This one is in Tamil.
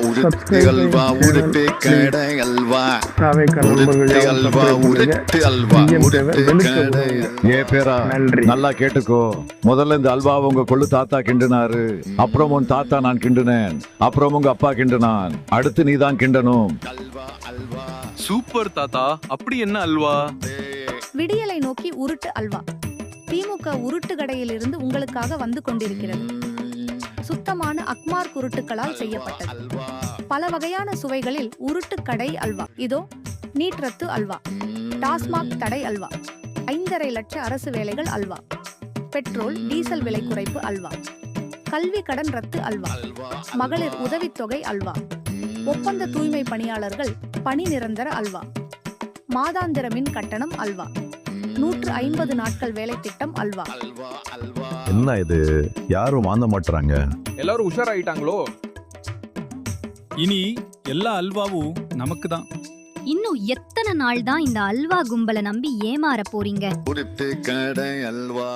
உருட்டு அல்வா உருட்டு கடை அல்வா உருட்டு அல்வா உருட்டு அல்வா உருட்டு கடை. ஏ பேரா நல்லா கேட்டுக்கோ. முதல்ல இந்த அல்வாவை உங்க கொள்ளு தாத்தா கிண்டுனாரு, அப்புறம் உன் தாத்தா நான் கிண்டுனேன், அப்புறம் உங்க அப்பா கிண்டுனான், அடுத்து நீ தான் கிண்டனும். சூப்பர் தாத்தா. அப்படி என்ன அல்வா? விடியலை நோக்கி உருட்டு அல்வா. திமுக உருட்டு கடையிலிருந்து உங்களுக்காக வந்து கொண்டிருக்கிறது. சுத்தமான அக்மார் குருட்டுகளால் செய்யப்பட்டது. பல வகையான சுவைகளில் உருட்டு கடை அல்வா. இதோ நீட் ரத்து அல்வா, டாஸ்மாக் தடை அல்வா, 5.5 லட்ச அரசு வேலைகள் அல்வா, பெட்ரோல் டீசல் விலை குறைப்பு அல்வா, கல்வி கடன் ரத்து அல்வா, மகளிர் உதவித்தொகை அல்வா, ஒப்பந்த தூய்மை பணியாளர்கள் பணி நிரந்தர அல்வா, மாதாந்திர மின் கட்டணம் அல்வா, 150 நாட்கள் வேலை திட்டம் அல்வா. என்ன இது, யாரும் வாங்க மாட்டாங்க. எல்லாரும் உஷாராயிட்டாங்களோ? இனி எல்லா அல்வாவும் நமக்கு தான். இன்னும் எத்தனை நாள் தான் இந்த அல்வா கும்பலை நம்பி ஏமாற போறீங்க? உருட்டு கடை அல்வா.